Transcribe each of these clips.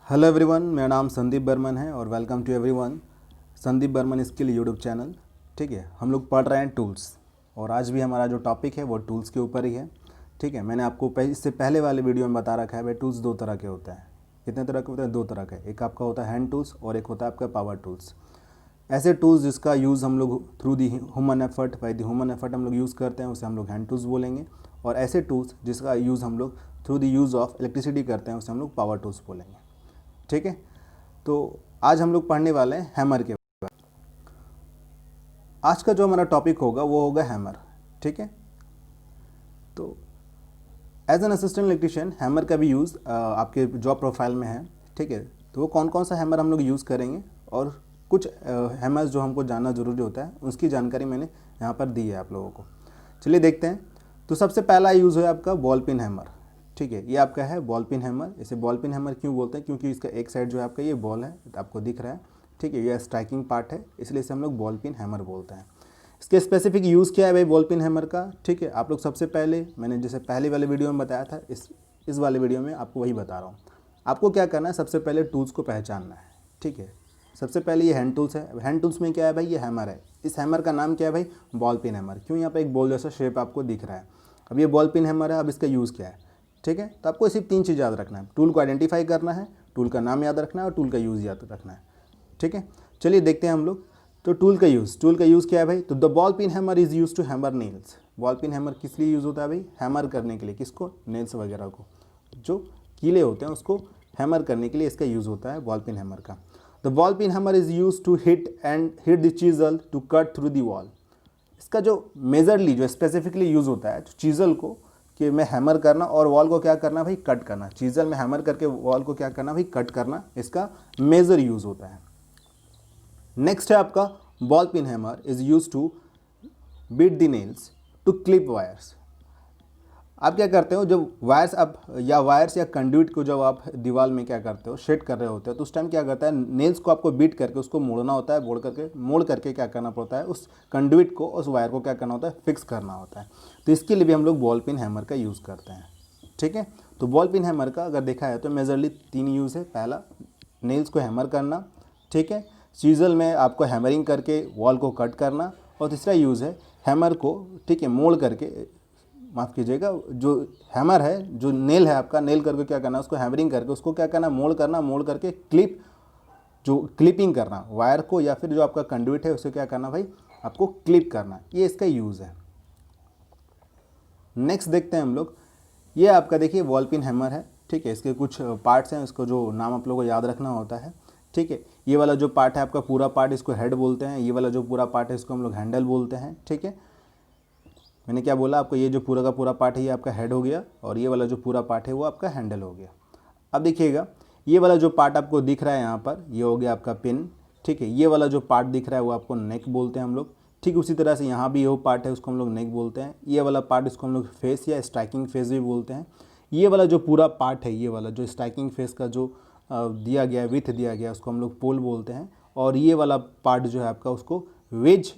Hello everyone, मेरा नाम संदीप बर्मन है और welcome to everyone Sandeep Burman skill YouTube channel. ठीक है, हम लोग पढ़ रहे हैं टूल्स और आज भी हमारा जो टॉपिक है वो टूल्स के ऊपर ही है। ठीक है, मैंने आपको इससे पहले वाले वीडियो में बता रखा है भाई टूल्स दो तरह के होते हैं। कितने तरह के होते हैं? दो तरह के। एक आपका होता है हैंड टूल्स और एक होता है आपका पावर टूल्स। ऐसे टूल्स जिसका यूज़ हम लोग through the human effort by the human effort हम लोग यूज़ करते हैं, उसे हम लोग हैंड टूल्स बोलेंगे। और ऐसे टूल्स जिसका यूज़ हम लोग through the use of electricity करते हैं, उसे हम लोग पावर टूल्स बोलेंगे। ठीक है, तो आज हम लोग पढ़ने वाले हैं हैमर के बारे में। आज का जो हमारा टॉपिक होगा वो होगा हैमर। ठीक है, तो as an assistant electrician hammer का भी यूज़ आपके जॉब प्रोफाइल में है। ठीक है, तो वो कौन कौन सा हैमर हम लोग यूज़ करेंगे और कुछ हैमर्स जो हमको जानना ज़रूरी होता है उसकी जानकारी मैंने यहाँ पर दी है आप लोगों को। चलिए देखते हैं। तो सबसे पहला यूज़ है आपका बॉल पिन हैमर। ठीक है, ये आपका है बॉल पिन हैमर। इसे बॉल पिन हैमर क्यों बोलते हैं? क्योंकि इसका एक साइड जो है आपका ये बॉल है, आपको दिख रहा है। ठीक है, ये स्ट्राइकिंग पार्ट है, इसलिए इसे हम लोग बॉल पिन हैमर बोलते हैं। इसके स्पेसिफिक यूज़ क्या है भाई बॉल पिन हैमर का? ठीक है, आप लोग सबसे पहले मैंने जैसे पहले वाले वीडियो में बताया था, इस वाले वीडियो में आपको वही बता रहा हूँ। आपको क्या करना है, सबसे पहले टूल्स को पहचानना है। ठीक है, सबसे पहले ये हैंड टूल्स है। हैंड टूल्स में क्या है भाई? ये हैमर है। इस हैमर का नाम क्या है भाई? Ball pin hammer. क्यों? यहाँ पर एक बॉल जैसा शेप आपको दिख रहा है। अब ये बॉल पिन हैमर है, अब इसका यूज़ क्या है? ठीक है, तो आपको सिर्फ तीन चीज़ याद रखना है। टूल को आइडेंटिफाई करना है, टूल का नाम याद रखना है और टूल का यूज़ याद रखना है। ठीक है, चलिए देखते हैं हम लोग। तो टूल का यूज़ क्या है भाई? तो the ball pin hammer is use to hammer nails. Ball pin hammer किस लिए यूज़ होता है भाई? हैमर करने के लिए। किसको? नेल्स वगैरह को, जो कीले होते हैं उसको हैमर करने के लिए इसका यूज़ होता है बॉल पिन हैमर का। The ball pin hammer is use to hit the chisel to cut through the wall. इसका जो मेजरली जो स्पेसिफिकली यूज़ होता है चीज़ल को कि मैं हैमर करना और वॉल को क्या करना भाई? कट करना। चीज़ल में हैमर करके वॉल को क्या करना भाई? कट करना। इसका मेजर यूज़ होता है। नेक्स्ट है आपका ball pin hammer is use to beat the nails to clip wires. आप क्या करते हो जब वायर्स आप या कंड्यूट को जब आप दीवार में क्या करते हो, शेड कर रहे होते हो, तो उस टाइम क्या करता है, नेल्स को आपको बीट करके उसको मोड़ना होता है। मोड़ करके क्या करना पड़ता है, उस कंड्यूट को, उस वायर को क्या करना होता है? फिक्स करना होता है। तो इसके लिए भी हम लोग बॉल पिन हैमर का यूज़ करते हैं। ठीक है, तो बॉल पिन हैमर का अगर देखा है तो मेजरली तीन यूज़ है। पहला, नेल्स को हैमर करना। ठीक है, चीज़ल में आपको हैमरिंग करके वॉल को कट करना। और तीसरा यूज़ है हैमर को, ठीक है, मोड़ करके, माफ़ कीजिएगा, जो हैमर है, जो नेल है आपका, नेल करके क्या करना है, उसको हैमरिंग करके उसको क्या करना, मोड़ करना। मोड़ करके क्लिपिंग करना वायर को, या फिर जो आपका कंडुइट है उसे क्या करना भाई? आपको क्लिप करना। ये इसका यूज़ है। नेक्स्ट देखते हैं हम लोग। ये आपका देखिए बॉल पिन हैमर है। ठीक है, इसके कुछ पार्ट्स हैं, इसको जो नाम आप लोगों को याद रखना होता है। ठीक है, ये वाला जो पार्ट है आपका पूरा पार्ट, इसको हेड बोलते हैं। ये वाला जो पूरा पार्ट है इसको हम लोग हैंडल बोलते हैं। ठीक है, मैंने क्या बोला आपको? ये जो पूरा का पूरा पार्ट है ये आपका हेड हो गया और ये वाला जो पूरा पार्ट है वो आपका हैंडल हो गया। अब देखिएगा, ये वाला जो पार्ट आपको दिख रहा है यहाँ पर, ये हो गया आपका पिन। ठीक है, ये वाला जो पार्ट दिख रहा है वो आपको नेक बोलते हैं हम लोग। ठीक उसी तरह से यहाँ भी वो पार्ट है, उसको हम लोग नेक बोलते हैं। ये वाला पार्ट इसको हम लोग फेस या स्ट्राइकिंग फेस भी बोलते हैं। ये वाला जो पूरा पार्ट है, ये वाला जो स्ट्राइकिंग फेस का जो दिया गया है, विथ दिया गया है, उसको हम लोग पोल बोलते हैं। और ये वाला पार्ट जो है आपका, उसको वेज,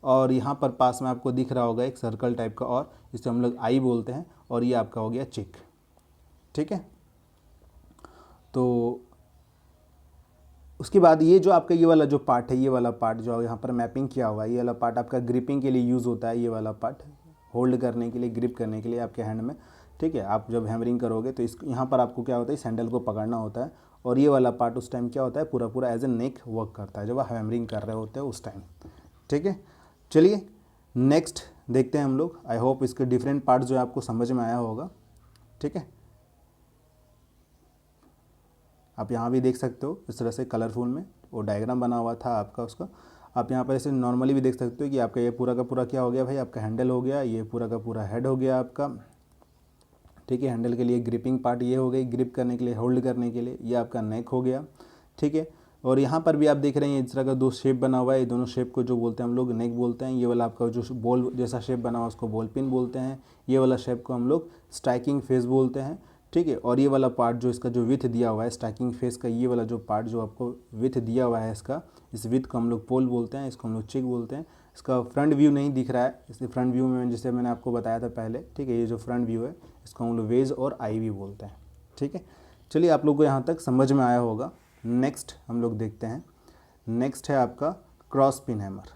और यहाँ पर पास में आपको दिख रहा होगा एक सर्कल टाइप का, और इसे हम लोग आई बोलते हैं। और ये आपका हो गया चिक। ठीक है, तो उसके बाद ये जो आपका ये वाला जो पार्ट है, ये वाला पार्ट जो यहाँ पर मैपिंग किया हुआ है, ये वाला पार्ट आपका ग्रिपिंग के लिए यूज़ होता है। ये वाला पार्ट होल्ड करने के लिए, ग्रिप करने के लिए आपके हैंड में। ठीक है, आप जब हैमरिंग करोगे तो इस यहाँ पर आपको क्या होता है, इस हैंडल को पकड़ना होता है। और ये वाला पार्ट उस टाइम क्या होता है, पूरा पूरा एज ए नेक वर्क करता है जब आप हैमरिंग कर रहे होते हैं उस टाइम। ठीक है, चलिए नेक्स्ट देखते हैं हम लोग। आई होप इसके डिफरेंट पार्ट्स जो है आपको समझ में आया होगा। ठीक है, आप यहाँ भी देख सकते हो इस तरह से कलरफुल में वो डायग्राम बना हुआ था आपका उसका। आप यहाँ पर ऐसे नॉर्मली भी देख सकते हो कि आपका ये पूरा का पूरा क्या हो गया भाई, आपका हैंडल हो गया। ये पूरा का पूरा हेड हो गया आपका। ठीक है, हैंडल के लिए ग्रिपिंग पार्ट ये हो गई, ग्रिप करने के लिए, होल्ड करने के लिए। ये आपका नेक हो गया। ठीक है, और यहाँ पर भी आप देख रहे हैं इस तरह का दो शेप बना हुआ है। ये दोनों शेप को जो बोलते हैं हम लोग नेक बोलते हैं। ये वाला आपका जो बॉल जैसा शेप बना हुआ है उसको बॉल पिन बोलते हैं। ये वाला शेप को हम लोग स्ट्राइकिंग फेस बोलते हैं। ठीक है, और ये वाला पार्ट जो इसका जो विथ दिया हुआ है स्ट्राइकिंग फेस का, ये वाला जो पार्ट जो आपको विथ दिया हुआ है इसका, इस विथ को हम लोग पोल बोलते हैं। इसको हम लोग चिक बोलते हैं। इसका फ्रंट व्यू नहीं दिख रहा है, इसलिए फ्रंट व्यू में जैसे मैंने आपको बताया था पहले। ठीक है, ये जो फ्रंट व्यू है इसको हम लोग वेज और आई भी बोलते हैं। ठीक है, चलिए आप लोग को यहाँ तक समझ में आया होगा। नेक्स्ट हम लोग देखते हैं, नेक्स्ट है आपका क्रॉस पिन हैमर।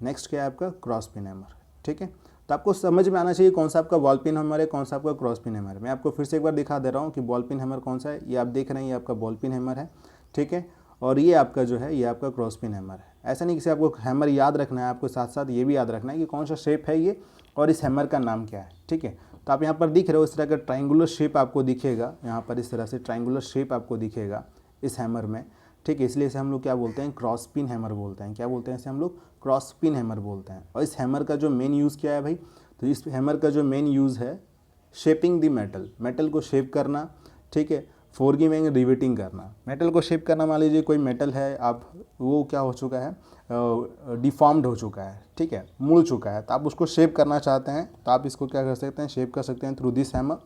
नेक्स्ट क्या है आपका क्रॉस पिन हैमर, ठीक है। तो आपको समझ में आना चाहिए कौन सा आपका बॉल पिन हैमर है, कौन सा आपका क्रॉस पिन हैमर है। मैं आपको फिर से एक बार दिखा दे रहा हूँ कि बॉल पिन हैमर कौन सा है। ये आप देख रहे हैं, ये आपका बॉल पिन हैमर है, ठीक है। और ये आपका जो है ये आपका क्रॉस पिन हैमर है। ऐसा नहीं कि आपको हैमर याद रखना है, आपको साथ साथ ये भी याद रखना है कि कौन सा शेप है ये और इस हैमर का नाम क्या है, ठीक है। तो आप यहाँ पर दिख रहे हो इस तरह का ट्रायंगुलर शेप आपको दिखेगा, यहाँ पर इस तरह से ट्रायंगुलर शेप आपको दिखेगा इस हैमर में, ठीक है। इसलिए इसे हम लोग क्या बोलते हैं, क्रॉस पिन हैमर बोलते हैं। क्या बोलते हैं इसे हम लोग, क्रॉस पिन हैमर बोलते हैं। और इस हैमर का जो मेन यूज़ क्या है भाई, तो इस हैमर का जो मेन यूज़ है शेपिंग द मेटल, मेटल को शेप करना, ठीक है। फोरगिविंग एंड रिवेटिंग करना, मेटल को शेप करना। मान लीजिए कोई मेटल है, आप वो क्या हो चुका है, डिफॉर्म्ड हो चुका है, ठीक है, मुड़ चुका है, तो आप उसको शेप करना चाहते हैं तो आप इसको क्या कर सकते हैं, शेप कर सकते हैं थ्रू दिस हैमर।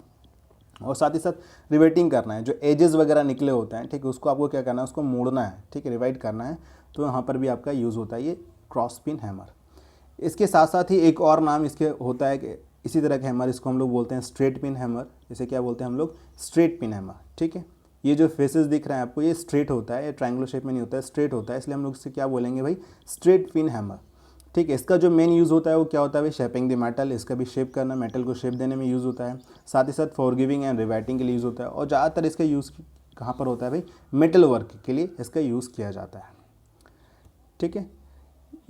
और साथ ही साथ रिवेटिंग करना है, जो एजेस वगैरह निकले होते हैं, ठीक है, उसको आपको क्या करना है, उसको मोड़ना है, ठीक है, रिवाइट करना है। तो यहाँ पर भी आपका यूज़ होता है ये क्रॉस पिन हैमर। इसके साथ साथ ही एक और नाम इसके होता है कि इसी तरह का हैमर, इसको हम लोग बोलते हैं स्ट्रेट पिन हैमर। इसे क्या बोलते हैं हम लोग, स्ट्रेट पिन हैमर, ठीक है। ये जो फेसेस दिख रहे हैं आपको, ये स्ट्रेट होता है, ये ट्रायंगुलर शेप में नहीं होता है, स्ट्रेट होता है, इसलिए हम लोग इसे क्या बोलेंगे भाई, स्ट्रेट पिन हैमर, ठीक है। इसका जो मेन यूज़ होता है वो क्या होता है भाई, शेपिंग द मेटल, इसका भी शेप करना, मेटल को शेप देने में यूज़ होता है। साथ ही साथ फॉरगिविंग एंड रिवाइटिंग के लिए यूज़ होता है। और ज़्यादातर इसका यूज़ कहाँ पर होता है भाई, मेटल वर्क के लिए इसका यूज़ किया जाता है, ठीक है।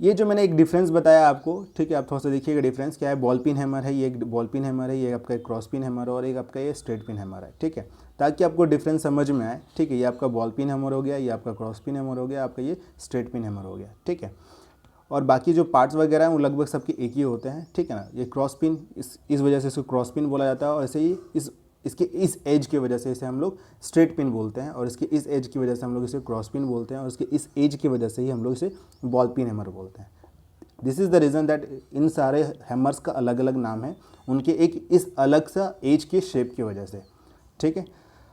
ये जो मैंने एक डिफरेंस बताया आपको, ठीक है, आप थोड़ा सा देखिएगा डिफरेंस क्या है। बॉल पिन हैमर है, ये एक बॉल पिन हैमर है, ये आपका एक क्रॉस पिन हैमर है, और एक आपका ये स्ट्रेट पिन हैमर है, ठीक है, ताकि आपको डिफरेंस समझ में आए, ठीक है। ये आपका बॉल पिन हैमर हो गया, ये आपका क्रॉस पिन हैमर हो गया, आपका ये स्ट्रेट पिन हैमर हो गया, ठीक है। और बाकी जो पार्ट्स वगैरह हैं वो लगभग सबके एक ही होते हैं, ठीक है ना। ये क्रॉस पिन इस वजह से इसको क्रॉस पिन बोला जाता है, और ऐसे ही इसके इस एज की वजह से इसे हम लोग स्ट्रेट पिन बोलते हैं, और इसके इस एज की वजह से हम लोग इसे क्रॉस पिन बोलते हैं, और इसके इस एज की वजह से ही हम लोग इसे बॉल पिन हैमर बोलते हैं। This is the reason that in सारे हैमर्स का अलग अलग नाम है, उनके एक इस अलग सा एज के शेप की वजह से, ठीक है।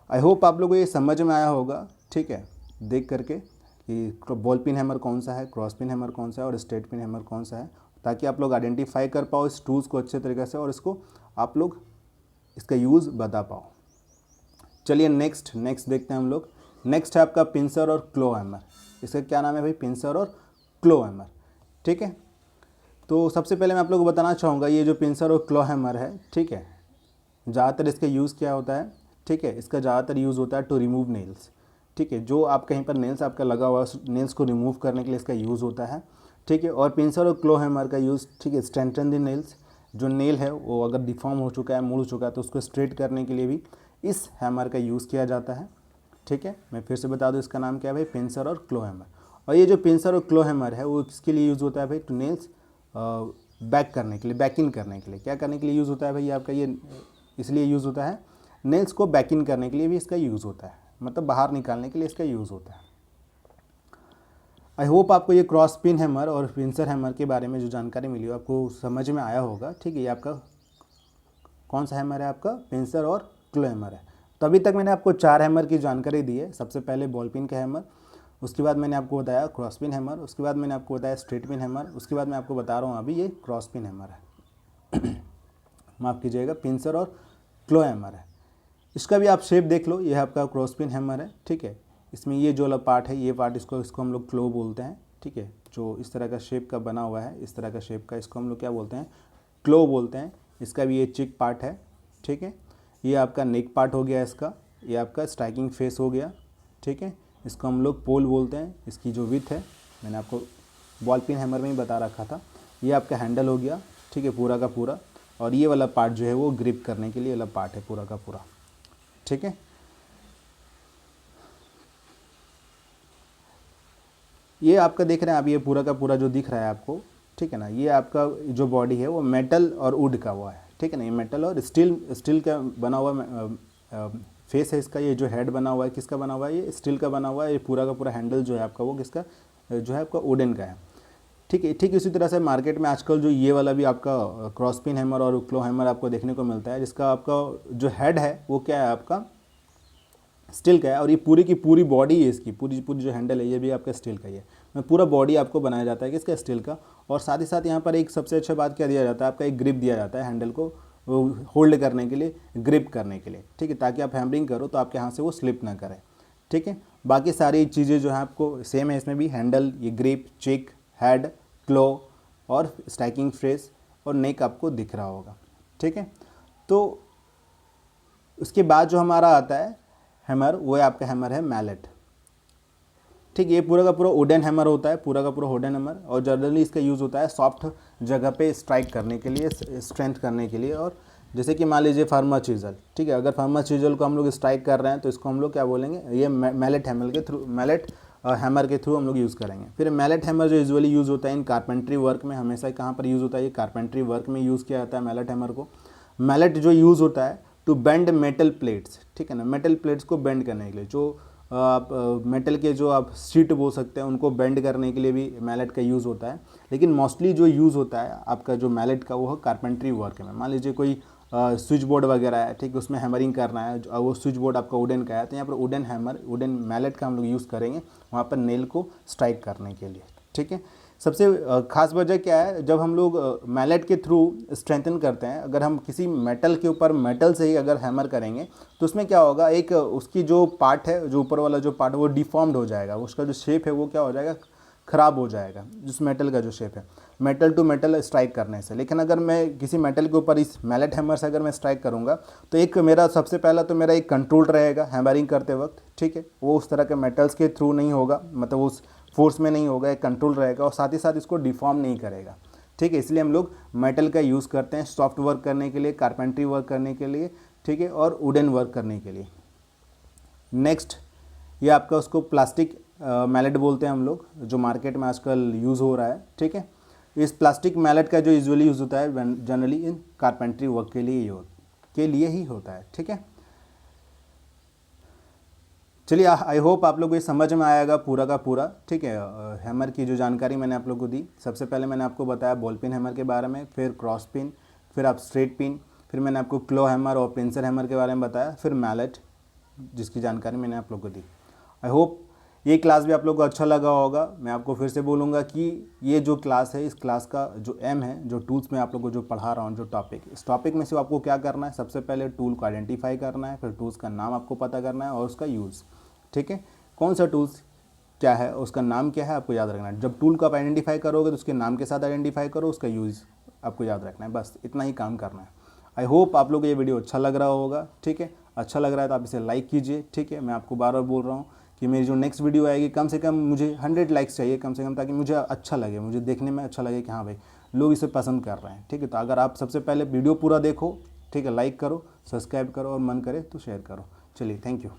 आई होप आप लोगों को ये समझ में आया होगा, ठीक है, देख करके कि बॉल पिन हैमर कौन सा है, क्रॉस पिन हैमर कौन सा है और स्ट्रेट पिन हैमर कौन सा है, ताकि आप लोग आइडेंटिफाई कर पाओ इस टूल्स को अच्छे तरीके से, और इसको आप लोग इसका यूज़ बता पाओ। चलिए नेक्स्ट देखते हैं हम लोग। नेक्स्ट है आपका पिंसर और क्लो हैमर। इसका क्या नाम है भाई, पिंसर और क्लो हैमर, ठीक है। तो सबसे पहले मैं आप लोगों को बताना चाहूँगा, ये जो पिंसर और क्लो हैमर है, ठीक है, ज़्यादातर इसका यूज़ क्या होता है, ठीक है, इसका ज़्यादातर यूज़ होता है टू रिमूव नेल्स, ठीक है। जो आप कहीं पर नेल्स आपका लगा हुआ है, नेल्स को रिमूव करने के लिए इसका यूज़ होता है, ठीक है। और पिंसर और क्लो हैमर का यूज़, ठीक है, स्ट्रेंथन द नेल्स, जो नेल है वो अगर डिफॉर्म हो चुका है, मुड़ चुका है, तो उसको स्ट्रेट करने के लिए भी इस हैमर का यूज़ किया जाता है, ठीक है। मैं फिर से बता दूँ इसका नाम क्या है भाई, पिंसर और क्लो हैमर। और ये जो पिंसर और क्लो हैमर है वो किसके लिए यूज़ होता है भाई, टू नेल्स बैक करने के लिए, बैक इन करने के लिए। क्या करने के लिए यूज़ होता है भाई आपका, ये इसलिए यूज़ होता है, नेल्स को बैक इन करने के लिए भी इसका यूज़ होता है, मतलब बाहर निकालने के लिए इसका यूज़ होता है। आई होप आपको ये क्रॉस पिन हैमर और पिंसर हैमर के बारे में जो जानकारी मिली हो आपको समझ में आया होगा, ठीक है। ये आपका कौन सा हैमर है, आपका पिंसर और क्लो हैमर है। तो अभी तक मैंने आपको 4 हैमर की जानकारी दी है। सबसे पहले बॉल पिन का हैमर, उसके बाद मैंने आपको बताया क्रॉस पिन हैमर, उसके बाद मैंने आपको बताया स्ट्रेट पिन हैमर, उसके बाद मैं आपको बता रहा हूँ अभी ये क्रॉस पिन हैमर है माफ़ कीजिएगा, पिंसर और क्लो हैमर है। इसका भी आप शेप देख लो, ये आपका क्रॉस पिन हैमर है, ठीक है। इसमें ये जो वाला पार्ट है, ये पार्ट इसको हम लोग क्लो बोलते हैं, ठीक है। जो इस तरह का शेप का बना हुआ है, इस तरह का शेप का, इसको हम लोग क्या बोलते हैं, क्लो बोलते हैं। इसका भी ये चिक पार्ट है, ठीक है। ये आपका नेक पार्ट हो गया इसका, ये आपका स्ट्राइकिंग फेस हो गया, ठीक है। इसको हम लोग पोल बोलते हैं। इसकी जो विथ है मैंने आपको बॉल पिन हैमर में ही बता रखा था। ये आपका हैंडल हो गया, ठीक है, पूरा का पूरा। और ये वाला पार्ट जो है वो ग्रिप करने के लिए वाला पार्ट है पूरा का पूरा, ठीक है। ये आपका देख रहे हैं आप, ये पूरा का पूरा जो दिख रहा है आपको, ठीक है ना, ये आपका जो बॉडी है वो मेटल और वुड का हुआ है, ठीक है ना। ये मेटल और स्टील का बना हुआ फेस है इसका। ये जो हेड बना हुआ है किसका बना हुआ है, ये स्टील का बना हुआ है। ये पूरा का पूरा हैंडल जो है आपका वो किसका जो है आपका वुडन का है, ठीक है। ठीक इसी तरह से मार्केट में आजकल जो ये वाला भी आपका क्रॉस पिन हैमर और क्लो हैमर आपको देखने को मिलता है, जिसका आपका जो हेड है वो क्या है, आपका स्टील का है। और ये पूरी की पूरी बॉडी है इसकी, पूरी जो हैंडल है ये भी आपका स्टील का ही है। मैं पूरा बॉडी आपको बनाया जाता है किसका, स्टील का। और साथ ही साथ यहाँ पर एक सबसे अच्छा बात क्या दिया जाता है, आपका एक ग्रिप दिया जाता है हैंडल को होल्ड करने के लिए, ग्रिप करने के लिए, ठीक है, ताकि आप हैमरिंग करो तो आपके हाथ से वो स्लिप ना करे, ठीक है। बाकी सारी चीज़ें जो है आपको सेम है इसमें भी, हैंडल, ये ग्रिप, चिक, हेड, क्लो और स्ट्राइकिंग फेस और नेक आपको दिख रहा होगा, ठीक है। तो उसके बाद जो हमारा आता है हैमर, वो आपका हैमर है मैलेट, ठीक है। ये पूरा का पूरा वुडन हैमर होता है, पूरा का पूरा वुडन हैमर, और जनरली इसका यूज़ होता है सॉफ्ट जगह पे स्ट्राइक करने के लिए, स्ट्रेंथ करने के लिए। और जैसे कि मान लीजिए फार्मा चीजल, ठीक है, अगर फार्मा चीजल को हम लोग स्ट्राइक कर रहे हैं तो इसको हम लोग क्या बोलेंगे, ये मैलेट हैमर के थ्रू, मैलेट हैमर के थ्रू हम लोग यूज़ करेंगे। फिर मैलेट हैमर जो यूजुअली यूज़ होता है इन कारपेंट्री वर्क में, हमेशा कहाँ पर यूज़ होता है, ये कारपेंट्री वर्क में यूज़ किया जाता है मैलेट हैमर को। मैलेट जो यूज़ होता है टू बेंड मेटल प्लेट्स, ठीक है ना, मेटल प्लेट्स को बेंड करने के लिए, जो आप मेटल के जो आप शीट बोल सकते हैं उनको बेंड करने के लिए भी मैलेट का यूज़ होता है। लेकिन मोस्टली जो यूज़ होता है आपका जो मैलेट का, वो है कारपेंट्री वर्क में। मान लीजिए कोई स्विच बोर्ड वगैरह है, ठीक है, उसमें हैमरिंग करना है, वो स्विच बोर्ड आपका वुडन का है, तो यहाँ पर वुडन हैमर, वुडन मैलेट का हम लोग यूज़ करेंगे वहाँ पर नेल को स्ट्राइक करने के लिए, ठीक है। सबसे खास वजह क्या है, जब हम लोग मैलेट के थ्रू स्ट्रेंथन करते हैं, अगर हम किसी मेटल के ऊपर मेटल से ही अगर हैमर करेंगे तो उसमें क्या होगा, एक उसकी जो पार्ट है, जो ऊपर वाला जो पार्ट है वो डिफॉर्म्ड हो जाएगा, उसका जो शेप है वो क्या हो जाएगा, ख़राब हो जाएगा, जिस मेटल का जो शेप है मेटल टू मेटल स्ट्राइक करने से। लेकिन अगर मैं किसी मेटल के ऊपर इस मैलेट हैमर से अगर मैं स्ट्राइक करूँगा तो एक मेरा सबसे पहला तो मेरा एक कंट्रोल रहेगा हैमरिंग करते वक्त, ठीक है, वो उस तरह के मेटल्स के थ्रू नहीं होगा, मतलब उस फोर्स में नहीं होगा, एक कंट्रोल रहेगा, और साथ ही साथ इसको डिफॉर्म नहीं करेगा, ठीक है। इसलिए हम लोग मेटल का यूज़ करते हैं सॉफ्ट वर्क करने के लिए, कारपेंट्री वर्क करने के लिए, ठीक है, और वुडन वर्क करने के लिए। नेक्स्ट ये आपका उसको प्लास्टिक मैलेट बोलते हैं हम लोग, जो मार्केट में आजकल यूज़ हो रहा है, ठीक है। इस प्लास्टिक मैलेट का जो यूजुअली यूज़ होता है जनरली इन कारपेंट्री वर्क के लिए ही होता है, ठीक है। चलिए, आई होप आप लोग को ये समझ में आएगा पूरा का पूरा, ठीक है। हैमर की जो जानकारी मैंने आप लोग को दी, सबसे पहले मैंने आपको बताया बॉल पिन हैमर के बारे में, फिर क्रॉस पिन, फिर आप स्ट्रेट पिन, फिर मैंने आपको क्लो हैमर और पिंसर हैमर के बारे में बताया, फिर मैलेट, जिसकी जानकारी मैंने आप लोग को दी। आई होप ये क्लास भी आप लोग को अच्छा लगा होगा। मैं आपको फिर से बोलूँगा कि ये जो क्लास है, इस क्लास का जो एम है, जो टूल्स मैं आप लोग को जो पढ़ा रहा हूँ, जो टॉपिक, इस टॉपिक में से आपको क्या करना है, सबसे पहले टूल को आइडेंटिफाई करना है, फिर टूल्स का नाम आपको पता करना है और उसका यूज़, ठीक है, कौन सा टूल्स क्या है, उसका नाम क्या है, आपको याद रखना है। जब टूल को आप आइडेंटिफाई करोगे तो उसके नाम के साथ आइडेंटिफाई करो, उसका यूज़ आपको याद रखना है, बस इतना ही काम करना है। आई होप आप लोग को ये वीडियो अच्छा लग रहा होगा, ठीक है। अच्छा लग रहा है तो आप इसे लाइक कीजिए, ठीक है। मैं आपको बार बार बोल रहा हूँ कि मेरी जो नेक्स्ट वीडियो आएगी, कम से कम मुझे 100 लाइक्स चाहिए कम से कम, ताकि मुझे अच्छा लगे, मुझे देखने में अच्छा लगे कि हाँ भाई लोग इसे पसंद कर रहे हैं, ठीक है। तो अगर आप सबसे पहले वीडियो पूरा देखो, ठीक है, लाइक करो, सब्सक्राइब करो और मन करे तो शेयर करो। चलिए, थैंक यू।